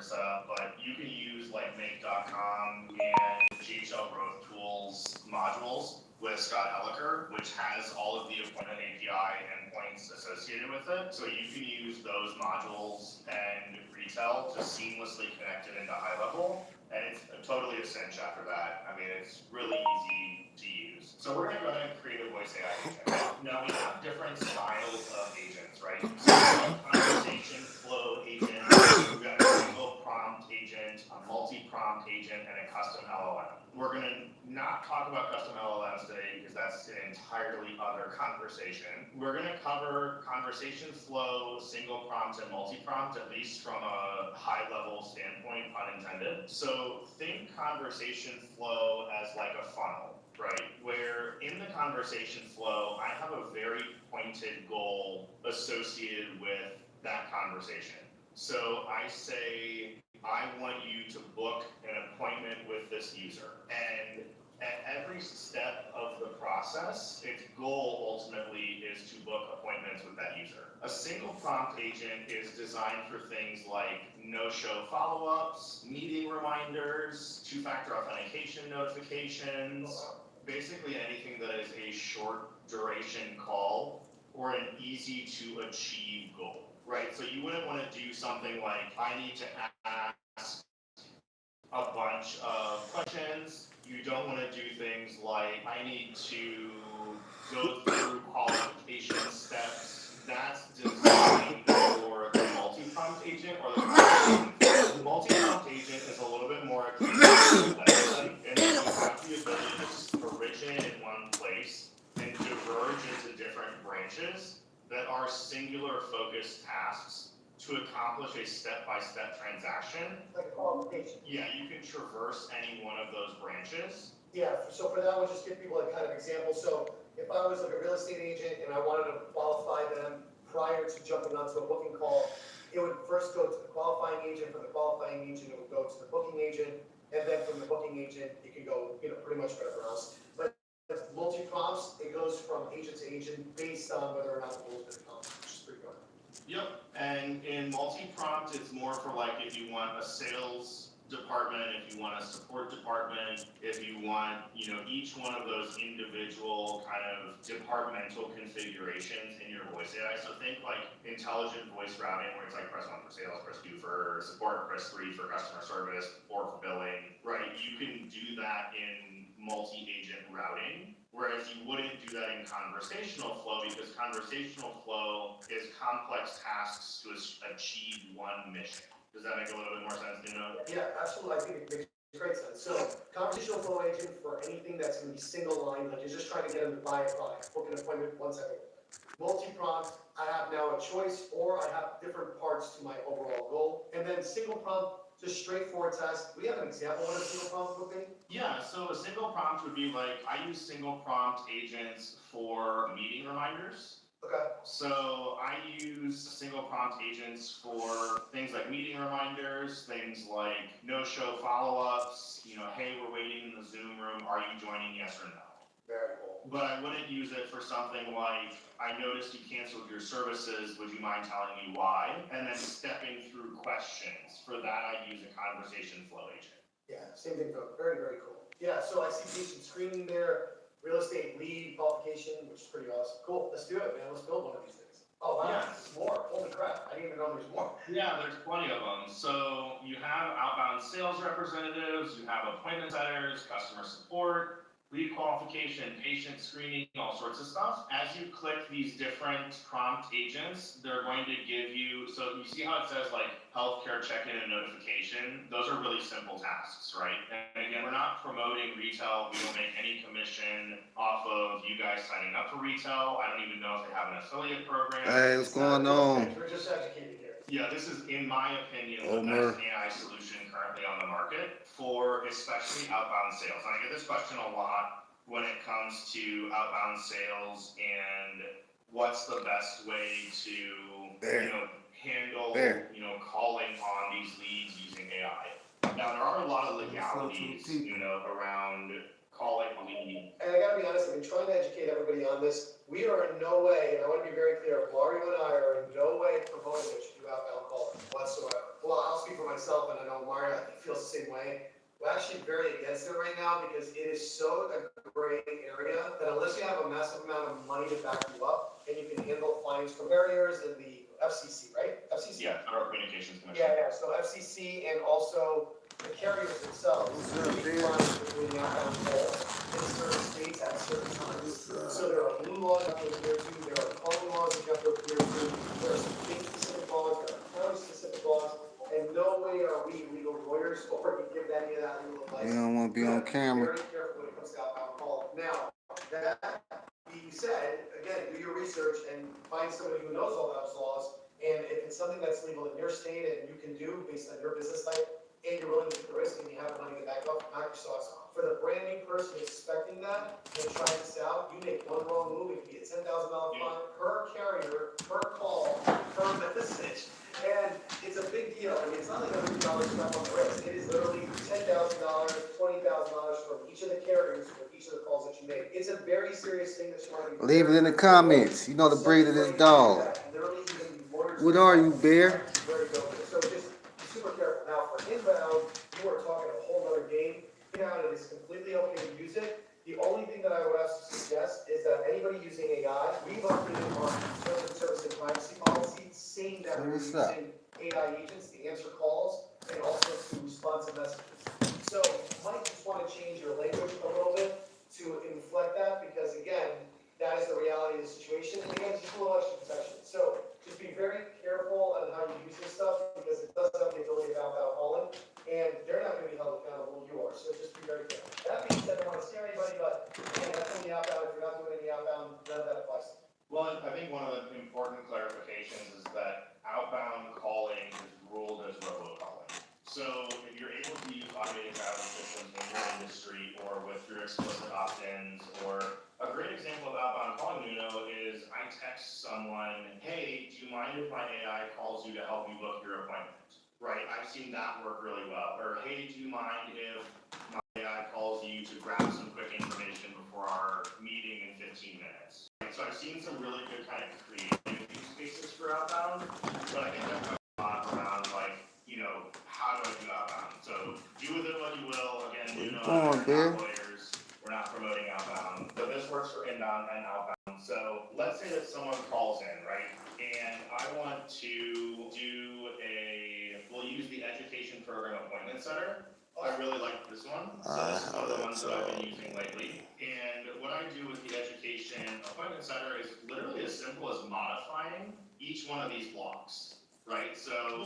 setup, but you can use like make.com and GHL Growth Tools modules with Scott Elliker, which has all of the appointment API endpoints associated with it. So you can use those modules and retail to seamlessly connect it into high level. And it's totally a cinch after that. I mean, it's really easy to use. So we're going to go ahead and create a voice AI agent. Now we have different styles of agents, right? So conversation flow agent, we've got a single prompt agent, a multi-prompt agent, and a custom LLM. We're going to not talk about custom LLMs today because that's an entirely other conversation. We're going to cover conversation flow, single prompt, and multi-prompt, at least from a high-level standpoint, pun intended. So think conversation flow as like a funnel, right? Where in the conversation flow, I have a very pointed goal associated with that conversation. So I say, I want you to book an appointment with this user. And at every step of the process, its goal ultimately is to book appointments with that user. A single prompt agent is designed for things like no-show follow-ups, meeting reminders, two-factor authentication notifications, basically anything that is a short duration call or an easy to achieve goal. Right, so you wouldn't want to do something like, I need to ask a bunch of questions. You don't want to do things like, I need to go through qualification steps. That's designed for the multi-prompt agent or the conversation. The multi-prompt agent is a little bit more akin to the and you have the ability to just originate in one place and diverge into different branches that are singular focused tasks to accomplish a step-by-step transaction. Like a qualification. Yeah, you can traverse any one of those branches. Yeah, so for that one, just give people a kind of example. So if I was like a real estate agent and I wanted to qualify them prior to jumping onto a booking call, it would first go to the qualifying agent. From the qualifying agent, it would go to the booking agent. And then from the booking agent, it could go, pretty much wherever else. But multi-prompts, it goes from agent to agent based on whether or not the goal's been accomplished, which is pretty good. Yep, and in multi-prompt, it's more for like if you want a sales department, if you want a support department, if you want, each one of those individual kind of departmental configurations in your voice AI. So think like intelligent voice routing, where it's like press 1 for sales, press 2 for support, press 3 for customer service, 4 for billing, right? You can do that in multi-agent routing, whereas you wouldn't do that in conversational flow because conversational flow is complex tasks to achieve one mission. Does that make a little bit more sense, Nuno? Yeah, absolutely. I think it makes great sense. So conversational flow agent for anything that's going to be single line, like you're just trying to get them to buy a product, book an appointment, 1 second. Multi-prompt, I have now a choice or I have different parts to my overall goal. And then single prompt, just straightforward test. We have an example of what a single prompt would be? Yeah, so a single prompt would be like, I use single prompt agents for meeting reminders. Okay. So I use single prompt agents for things like meeting reminders, things like no-show follow-ups, hey, we're waiting in the Zoom room, are you joining, yes or no? Very cool. But I wouldn't use it for something like, I noticed you canceled your services, would you mind telling me why? And then stepping through questions. For that, I'd use a conversation flow agent. Yeah, same thing, though. Very, very cool. Yeah, so I see patient screening there, real estate lead qualification, which is pretty awesome. Cool, let's do it, man. Let's build one of these things. Oh, wow, Yeah. there's more. Holy crap, I didn't even know there's more. Yeah, there's plenty of them. So you have outbound sales representatives, you have appointment setters, customer support, lead qualification, patient screening, all sorts of stuff. As you click these different prompt agents, they're going to give you, so you see how it says like healthcare check-in and notification? Those are really simple tasks, right? And again, we're not promoting retail. We don't make any commission off of you guys signing up for retail. I don't even know if they have an affiliate program. Hey, what's going on? We're just educating here. Yeah, this is, in my opinion, the best AI solution currently on the market for especially outbound sales. And I get this question a lot when it comes to outbound sales and what's the best way to, handle, calling on these leads using AI. Now, there are a lot of legalities, around call it lead. And I gotta be honest, I've been trying to educate everybody on this. We are in no way, and I wanna be very clear, Mario and I are in no way promoting that you do outbound calling whatsoever. Well, I'll speak for myself, and I know Mario, I think, feels the same way. We're actually very against it right now because it is so a gray area that unless you have a massive amount of money to back you up and you can handle fines from barriers and the FCC, right? FCC? Yeah, Federal Communications Commission. Yeah, so FCC and also the carriers themselves, big lines between the outbound calls in certain states at certain times. So there are blue laws you have to adhere to, there are calling laws that you have to adhere to, there are some state-specific laws, there are county-specific laws, and no way are we legal lawyers or we give any of that legal advice. You don't want to be on camera. Very careful when it comes to outbound calling. Now, that being said, again, do your research and find somebody who knows all those laws. And if it's something that's legal in your state and you can do based on your business type, and you're willing to take the risk and you have the money to back up, knock your socks off. For the brand new person expecting that and trying this out, you make one wrong move, it could be a $10,000 fine per carrier, per call, per message. And it's a big deal. I mean, it's not like $100 stuff on the wrist. It is literally $10,000, $20,000 from each of the carriers for each of the calls that you make. It's a very serious thing that you want to be. Leave it in the comments. You know the breed of this dog. What are you, bear? Very good. So just be super careful. Now for inbound, you are talking a whole other game. Inbound, it is completely okay to use it. The only thing that I would have to suggest is that anybody using AI, we've updated our terms of service and privacy policy, saying that we're using AI agents to answer calls and also to respond to messages. So you might just want to change your language a little bit to inflect that, because again, that is the reality of the situation. And again, just a little extra protection. So just be very careful on how you use this stuff, because it does have the ability of outbound calling, and they're not going to be held accountable, you are. So just be very careful. That being said, I don't want to scare anybody, but again, that's only outbound. If you're not doing any outbound, none of that applies. Well, I think one of the important clarifications is that outbound calling is ruled as robocalling. So if you're able to use automated routing systems in your industry or with your explicit opt-ins, or a great example of outbound calling, is I text someone, hey, do you mind if my AI calls you to help you book your appointment? Right, I've seen that work really well. Or hey, do you mind if my AI calls you to grab some quick information before our meeting in 15 minutes? So I've seen some really good kind of creative use cases for outbound, but I think that's a lot around how do I do outbound? So do with it what you will. Again, we're not lawyers, we're not promoting outbound, but this works for inbound and outbound. So let's say that someone calls in, right? And I want to we'll use the education program appointment center. I really like this one. So this is one of the ones that I've been using lately. And what I do with the education appointment center is literally as simple as modifying each one of these blocks, right? So